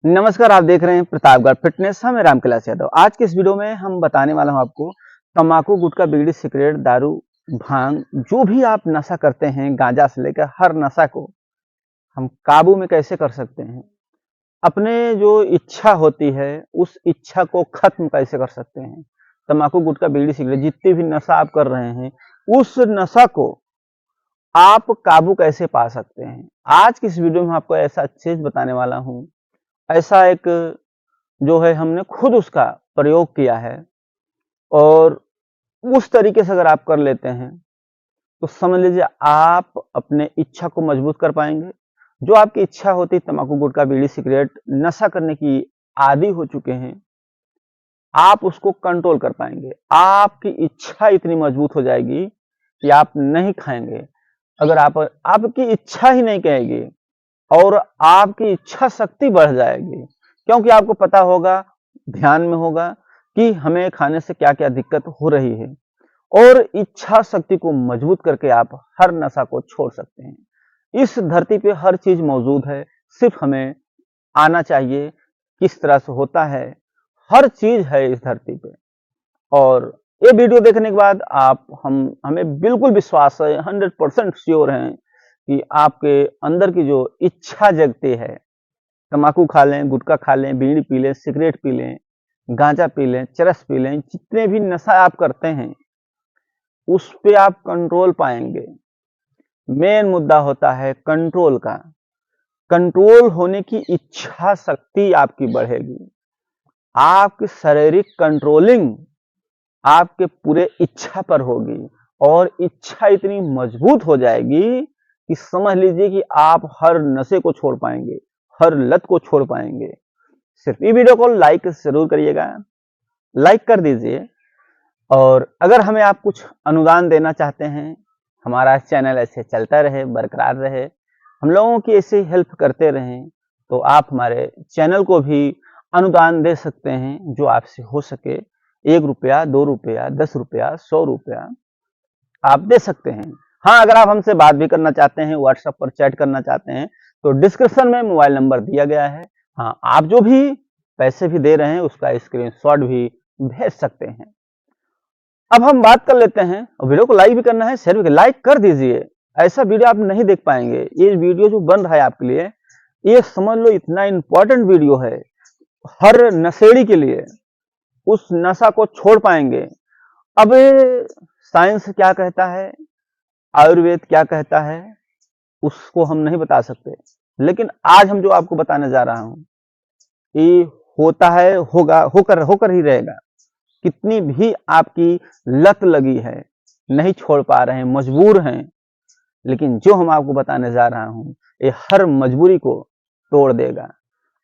नमस्कार, आप देख रहे हैं प्रतापगढ़ फिटनेस। हम रामकैलाश यादव। आज के इस वीडियो में हम बताने वाला हूं आपको तंबाकू, गुटखा, बीड़ी, सिगरेट, दारू, भांग, जो भी आप नशा करते हैं, गांजा से लेकर हर नशा को हम काबू में कैसे कर सकते हैं। अपने जो इच्छा होती है उस इच्छा को खत्म कैसे कर सकते हैं। तंबाकू, गुटखा, बीड़ी, सिगरेट, जितने भी नशा आप कर रहे हैं उस नशा को आप काबू कैसे पा सकते हैं। आज की इस वीडियो में आपको ऐसा चीज बताने वाला हूँ, ऐसा एक जो है हमने खुद उसका प्रयोग किया है और उस तरीके से अगर आप कर लेते हैं तो समझ लीजिए आप अपने इच्छा को मजबूत कर पाएंगे। जो आपकी इच्छा होती तंबाकू, गुटखा, बीड़ी, सिगरेट नशा करने की आदी हो चुके हैं, आप उसको कंट्रोल कर पाएंगे। आपकी इच्छा इतनी मजबूत हो जाएगी कि आप नहीं खाएंगे। अगर आपकी इच्छा ही नहीं कहेगी और आपकी इच्छा शक्ति बढ़ जाएगी, क्योंकि आपको पता होगा, ध्यान में होगा कि हमें खाने से क्या क्या दिक्कत हो रही है और इच्छा शक्ति को मजबूत करके आप हर नशा को छोड़ सकते हैं। इस धरती पे हर चीज मौजूद है, सिर्फ हमें आना चाहिए। किस तरह से होता है, हर चीज है इस धरती पे। और ये वीडियो देखने के बाद आप हमें बिल्कुल विश्वास है, 100% श्योर हैं कि आपके अंदर की जो इच्छा जगती है, तंबाकू खा लें, गुटखा खा लें, बीड़ी पी लें, सिगरेट पी लें, गांजा पी लें, चरस पी लें, जितने भी नशा आप करते हैं उस पे आप कंट्रोल पाएंगे। मेन मुद्दा होता है कंट्रोल का। कंट्रोल होने की इच्छा शक्ति आपकी बढ़ेगी। आपकी शारीरिक कंट्रोलिंग आपके पूरे इच्छा पर होगी और इच्छा इतनी मजबूत हो जाएगी कि समझ लीजिए कि आप हर नशे को छोड़ पाएंगे, हर लत को छोड़ पाएंगे। सिर्फ ये वीडियो को लाइक जरूर करिएगा, लाइक कर दीजिए। और अगर हमें आप कुछ अनुदान देना चाहते हैं, हमारा चैनल ऐसे चलता रहे, बरकरार रहे, हम लोगों की ऐसे हेल्प करते रहें, तो आप हमारे चैनल को भी अनुदान दे सकते हैं, जो आपसे हो सके। 1 रुपया, 2 रुपया, 10 रुपया, 100 रुपया आप दे सकते हैं। हाँ, अगर आप हमसे बात भी करना चाहते हैं, व्हाट्सएप पर चैट करना चाहते हैं, तो डिस्क्रिप्शन में मोबाइल नंबर दिया गया है। हाँ, आप जो भी पैसे भी दे रहे हैं उसका स्क्रीनशॉट भी भेज सकते हैं। अब हम बात कर लेते हैं, वीडियो को लाइक भी करना है, शेयर भी लाइक कर दीजिए। ऐसा वीडियो आप नहीं देख पाएंगे। ये वीडियो जो बन रहा है आपके लिए, ये समझ लो इतना इंपॉर्टेंट वीडियो है हर नशेड़ी के लिए। उस नशा को छोड़ पाएंगे। अब साइंस क्या कहता है, आयुर्वेद क्या कहता है, उसको हम नहीं बता सकते, लेकिन आज हम जो आपको बताने जा रहा हूं ये होता है, होगा, होकर होकर ही रहेगा। कितनी भी आपकी लत लगी है, नहीं छोड़ पा रहे हैं, मजबूर हैं, लेकिन जो हम आपको बताने जा रहा हूं ये हर मजबूरी को तोड़ देगा।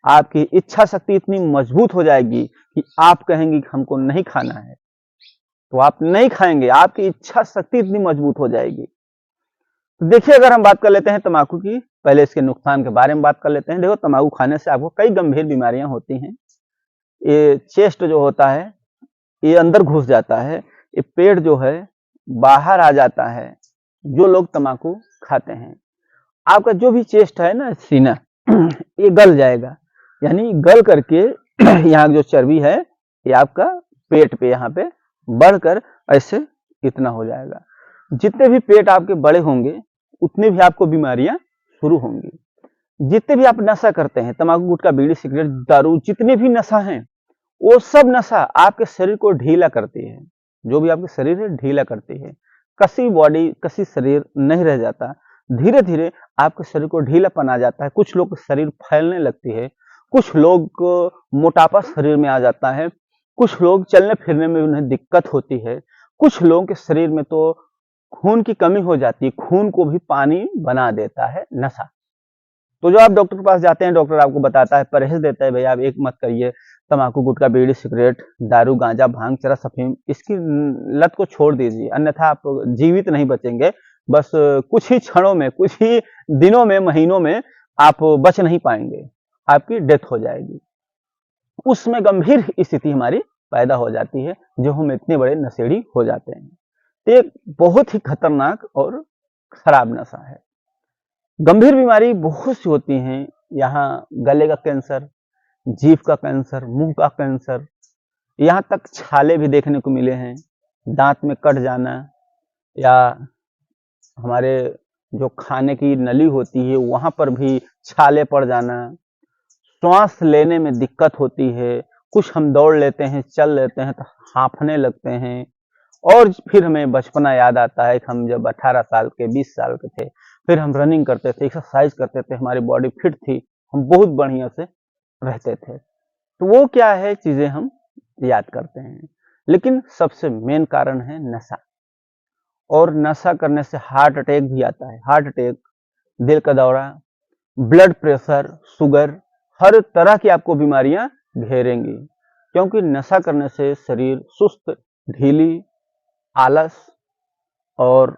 आपकी इच्छा शक्ति इतनी मजबूत हो जाएगी कि आप कहेंगे कि हमको नहीं खाना है, तो आप नहीं खाएंगे। आपकी इच्छा शक्ति इतनी मजबूत हो जाएगी। तो देखिए, अगर हम बात कर लेते हैं तंबाकू की, पहले इसके नुकसान के बारे में बात कर लेते हैं। देखो, तंबाकू खाने से आपको कई गंभीर बीमारियां होती हैं। ये चेस्ट जो होता है ये अंदर घुस जाता है, ये पेट जो है बाहर आ जाता है। जो लोग तंबाकू खाते हैं, आपका जो भी चेस्ट है ना, सीना, ये गल जाएगा। यानी गल करके यहाँ जो चर्बी है ये आपका पेट पे यहाँ पे बढ़कर ऐसे इतना हो जाएगा। जितने भी पेट आपके बड़े होंगे उतने भी आपको बीमारियां शुरू होंगी। जितने भी आप नशा करते हैं, तंबाकू, गुटखा, बीड़ी, सिगरेट, दारू, जितने भी नशा हैं, वो सब नशा आपके शरीर को ढीला करती है। जो भी आपके शरीर है ढीला करती है। कसी बॉडी, कसी शरीर नहीं रह जाता। धीरे धीरे आपके शरीर को ढीलापन आ जाता है। कुछ लोग शरीर फैलने लगती है, कुछ लोग को मोटापा शरीर में आ जाता है, कुछ लोग चलने फिरने में उन्हें दिक्कत होती है, कुछ लोगों के शरीर में तो खून की कमी हो जाती है। खून को भी पानी बना देता है नशा। तो जो आप डॉक्टर के पास जाते हैं, डॉक्टर आपको बताता है, परहेज देता है, भैया आप एक मत करिए, तंबाकू, गुटखा, बीड़ी, सिगरेट, दारू, गांजा, भांग, चरस, अफीम, इसकी लत को छोड़ दीजिए, अन्यथा आप जीवित नहीं बचेंगे। बस कुछ ही क्षणों में, कुछ ही दिनों में, महीनों में आप बच नहीं पाएंगे, आपकी डेथ हो जाएगी। उसमें गंभीर स्थिति हमारी पैदा हो जाती है, जो हम इतने बड़े नशेड़ी हो जाते हैं। तो एक बहुत ही खतरनाक और खराब नशा है। गंभीर बीमारी बहुत सी होती हैं, यहाँ गले का कैंसर, जीभ का कैंसर, मुंह का कैंसर, यहाँ तक छाले भी देखने को मिले हैं। दांत में कट जाना या हमारे जो खाने की नली होती है वहां पर भी छाले पड़ जाना, श्वास लेने में दिक्कत होती है। कुछ हम दौड़ लेते हैं, चल लेते हैं तो हांफने लगते हैं। और फिर हमें बचपना याद आता है कि हम जब 18 साल के 20 साल के थे, फिर हम रनिंग करते थे, एक्सरसाइज करते थे, हमारी बॉडी फिट थी, हम बहुत बढ़िया से रहते थे। तो वो क्या है चीजें हम याद करते हैं। लेकिन सबसे मेन कारण है नशा, और नशा करने से हार्ट अटैक भी आता है। हार्ट अटैक, दिल का दौरा, ब्लड प्रेशर, शुगर, हर तरह की आपको बीमारियां घेरेंगी, क्योंकि नशा करने से शरीर सुस्त, ढीली, आलस और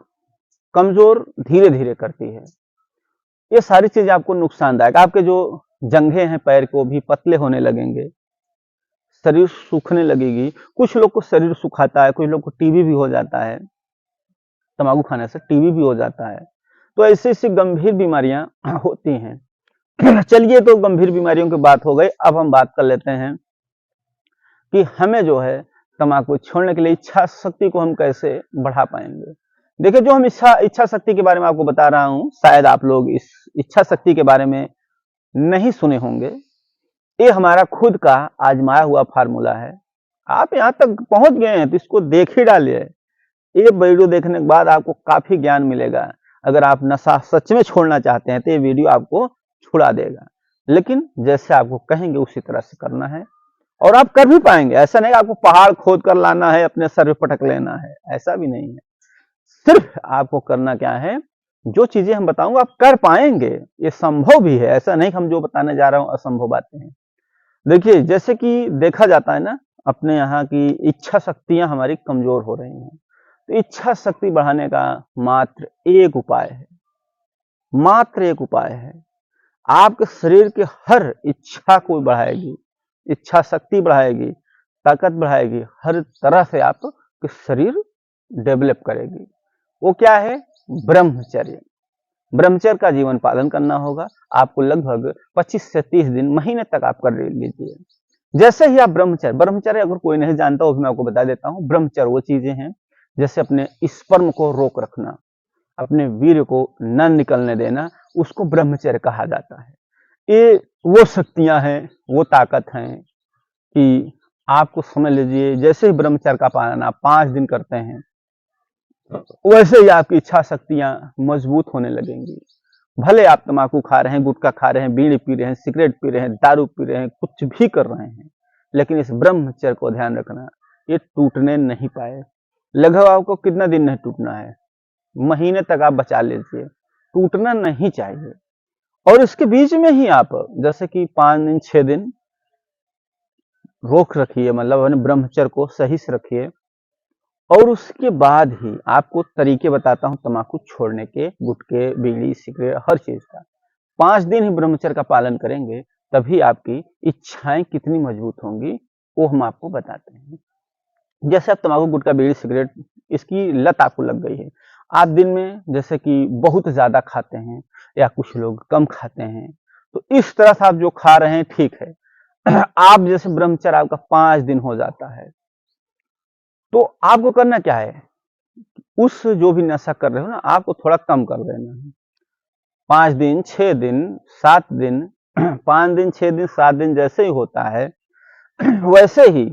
कमजोर धीरे धीरे करती है। ये सारी चीज आपको नुकसानदायक, आपके जो जंघे हैं पैर को भी पतले होने लगेंगे, शरीर सूखने लगेगी। कुछ लोग को शरीर सुखाता है, कुछ लोग को टीबी भी हो जाता है, तंबाकू खाने से टीबी भी हो जाता है। तो ऐसी ऐसी गंभीर बीमारियां होती हैं। चलिए, तो गंभीर बीमारियों की बात हो गई, अब हम बात कर लेते हैं कि हमें जो है तंबाकू छोड़ने के लिए इच्छा शक्ति को हम कैसे बढ़ा पाएंगे। देखिए, जो हम इच्छा शक्ति के बारे में आपको बता रहा हूं, शायद आप लोग इस इच्छा शक्ति के बारे में नहीं सुने होंगे। ये हमारा खुद का आजमाया हुआ फार्मूला है। आप यहाँ तक पहुंच गए हैं तो इसको देख ही डालिए। ये वीडियो देखने के बाद आपको काफी ज्ञान मिलेगा। अगर आप नशा सच में छोड़ना चाहते हैं तो ये वीडियो आपको छुड़ा देगा। लेकिन जैसे आपको कहेंगे उसी तरह से करना है, और आप कर भी पाएंगे। ऐसा नहीं आपको पहाड़ खोद कर लाना है, अपने सर पे पटक लेना है, ऐसा भी नहीं है। सिर्फ आपको करना क्या है, जो चीजें हम बताऊंगा आप कर पाएंगे। ये संभव भी है, ऐसा नहीं हम जो बताने जा रहा हूं असंभव बातें हैं। देखिए, जैसे कि देखा जाता है ना, अपने यहाँ की इच्छा शक्तियां हमारी कमजोर हो रही हैं। तो इच्छा शक्ति बढ़ाने का मात्र एक उपाय है, मात्र एक उपाय है। आपके शरीर के हर इच्छा को बढ़ाएगी, इच्छा शक्ति बढ़ाएगी, ताकत बढ़ाएगी, हर तरह से आपके शरीर डेवलप करेगी। वो क्या है? ब्रह्मचर्य। ब्रह्मचर्य का जीवन पालन करना होगा। आपको लगभग 25 से 30 दिन, महीने तक आप कर लीजिए। जैसे ही आप ब्रह्मचर्य अगर कोई नहीं जानता वो भी मैं आपको बता देता हूँ। ब्रह्मचर्य वो चीजें हैं जैसे अपने स्पर्म को रोक रखना, अपने वीर्य को न निकलने देना, उसको ब्रह्मचर्य कहा जाता है। ये वो शक्तियां हैं, वो ताकत हैं कि आपको समझ लीजिए, जैसे ही ब्रह्मचर्य का पालन आप 5 दिन करते हैं, वैसे ही आपकी इच्छा शक्तियां मजबूत होने लगेंगी। भले आप तंबाकू खा रहे हैं, गुटखा खा रहे हैं, बीड़ी पी रहे हैं, सिगरेट पी रहे हैं, दारू पी रहे हैं, कुछ भी कर रहे हैं, लेकिन इस ब्रह्मचर्य को ध्यान रखना, ये टूटने नहीं पाए। लगभग आपको कितना दिन नहीं टूटना है, महीने तक आप बचा लीजिए, टूटना नहीं चाहिए। और इसके बीच में ही आप जैसे कि 5 दिन 6 दिन रोक रखिए, मतलब अपने ब्रह्मचर्य को सही से रखिए, और उसके बाद ही आपको तरीके बताता हूं तंबाकू छोड़ने के, गुटखे, बीड़ी, सिगरेट, हर चीज का। 5 दिन ही ब्रह्मचर्य का पालन करेंगे, तभी आपकी इच्छाएं कितनी मजबूत होंगी वो हम आपको बताते हैं। जैसे आप तंबाकू, गुटखा, बीड़ी, सिगरेट, इसकी लत आपको लग गई है, आप दिन में जैसे कि बहुत ज्यादा खाते हैं या कुछ लोग कम खाते हैं, तो इस तरह से आप जो खा रहे हैं ठीक है। आप जैसे ब्रह्मचर्य आपका 5 दिन हो जाता है, तो आपको करना क्या है, उस जो भी नशा कर रहे हो ना, आपको थोड़ा कम कर देना है। 5 दिन 6 दिन 7 दिन 5 दिन 6 दिन 7 दिन जैसे ही होता है वैसे ही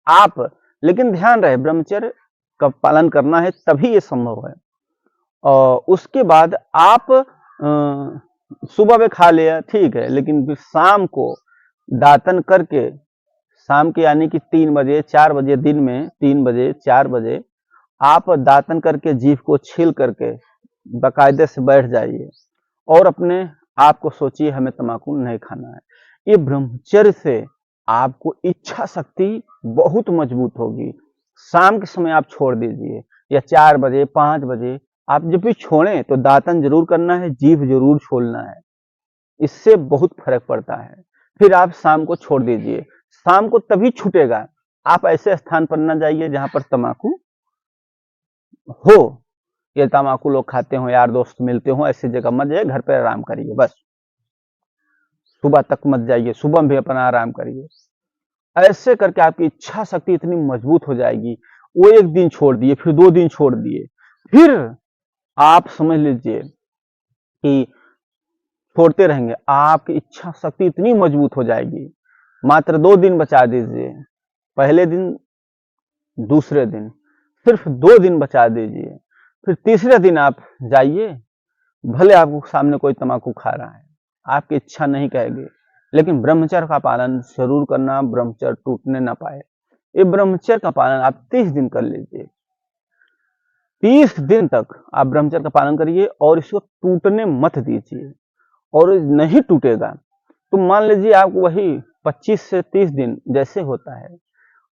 आप, लेकिन ध्यान रहे ब्रह्मचर्य का पालन करना है, तभी ये संभव है। और उसके बाद आप सुबह में खा लिया ठीक है, लेकिन फिर शाम को दातन करके, शाम के यानी कि 3 बजे 4 बजे, दिन में 3 बजे 4 बजे आप दातन करके जीभ को छील करके बाकायदे से बैठ जाइए और अपने आप को सोचिए हमें तंबाकू नहीं खाना है। ये ब्रह्मचर्य से आपको इच्छा शक्ति बहुत मजबूत होगी। शाम के समय आप छोड़ दीजिए, या 4 बजे 5 बजे आप जब भी छोड़ें तो दातन जरूर करना है, जीभ जरूर छोड़ना है, इससे बहुत फर्क पड़ता है। फिर आप शाम को छोड़ दीजिए, शाम को तभी छूटेगा, आप ऐसे स्थान पर न जाइए जहां पर तंबाकू हो, ये तंबाकू लोग खाते हो, यार दोस्त मिलते हो, ऐसी जगह मत जाइए, घर पर आराम करिए बस। सुबह तक मत जाइए, सुबह भी अपना आराम करिए। ऐसे करके आपकी इच्छा शक्ति इतनी मजबूत हो जाएगी। वो 1 दिन छोड़ दिए, फिर 2 दिन छोड़ दिए, फिर आप समझ लीजिए कि छोड़ते रहेंगे, आपकी इच्छा शक्ति इतनी मजबूत हो जाएगी। मात्र 2 दिन बचा दीजिए, पहले दिन, दूसरे दिन, सिर्फ 2 दिन बचा दीजिए, फिर तीसरे दिन आप जाइए, भले आपको सामने कोई तम्बाकू खा रहा है, आपकी इच्छा नहीं कहेगी, लेकिन ब्रह्मचर्य का पालन जरूर करना, ब्रह्मचर्य टूटने ना पाए। ये ब्रह्मचर्य का पालन आप 30 दिन कर लीजिए। 30 दिन तक आप ब्रह्मचर्य का पालन करिए और इसको टूटने मत दीजिए। और नहीं टूटेगा तो मान लीजिए आपको वही 25 से 30 दिन जैसे होता है,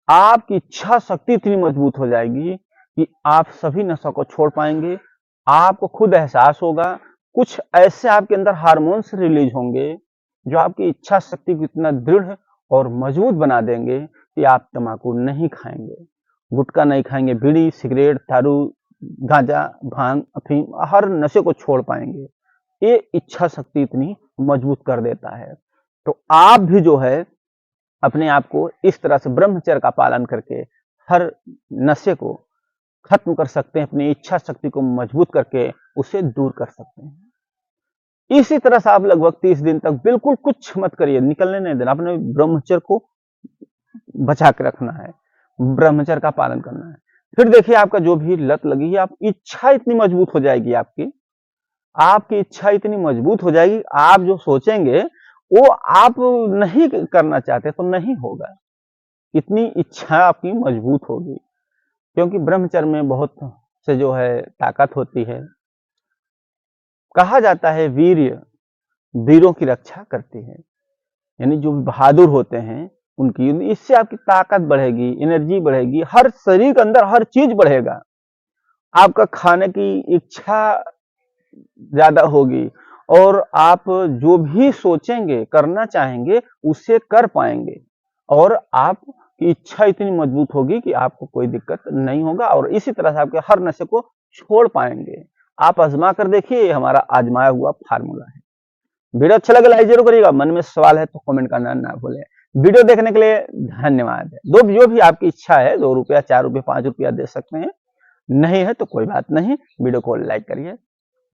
आपकी इच्छा शक्ति इतनी मजबूत हो जाएगी कि आप सभी नशा को छोड़ पाएंगे। आपको खुद एहसास होगा, कुछ ऐसे आपके अंदर हार्मोन्स रिलीज होंगे जो आपकी इच्छा शक्ति को इतना दृढ़ और मजबूत बना देंगे कि आप तम्बाकू नहीं खाएंगे, गुटखा नहीं खाएंगे, बीड़ी, सिगरेट, दारू, गांजा, भांग, अफीम, हर नशे को छोड़ पाएंगे। ये इच्छा शक्ति इतनी मजबूत कर देता है। तो आप भी जो है अपने आप को इस तरह से ब्रह्मचर्य का पालन करके हर नशे को खत्म कर सकते हैं, अपनी इच्छा शक्ति को मजबूत करके उसे दूर कर सकते हैं। इसी तरह से आप लगभग 30 दिन तक बिल्कुल कुछ मत करिए, निकलने नहीं देना, अपने ब्रह्मचर्य को बचा के रखना है, ब्रह्मचर्य का पालन करना है। फिर देखिए आपका जो भी लत लगी है, आप इच्छा इतनी मजबूत हो जाएगी, आपकी इच्छा इतनी मजबूत हो जाएगी, आप जो सोचेंगे वो आप नहीं करना चाहते तो नहीं होगा। इतनी इच्छा आपकी मजबूत होगी, क्योंकि ब्रह्मचर्य में बहुत से जो है ताकत होती है। कहा जाता है वीर्य वीरों की रक्षा करती है, यानी जो बहादुर होते हैं उनकी, इससे आपकी ताकत बढ़ेगी, एनर्जी बढ़ेगी, हर शरीर के अंदर हर चीज बढ़ेगा। आपका खाने की इच्छा ज्यादा होगी और आप जो भी सोचेंगे, करना चाहेंगे, उसे कर पाएंगे और आपकी इच्छा इतनी मजबूत होगी कि आपको कोई दिक्कत नहीं होगा और इसी तरह से आपके हर नशे को छोड़ पाएंगे। आप आजमा कर देखिए, हमारा आजमाया हुआ फार्मूला है। वीडियो अच्छा लगे लाइक जरूर करिएगा, मन में सवाल है तो कमेंट करना ना भूलें। वीडियो देखने के लिए धन्यवाद। जो भी आपकी इच्छा है, 2 रुपया, 4 रुपया, 5 रुपया दे सकते हैं, नहीं है तो कोई बात नहीं, वीडियो को लाइक करिए।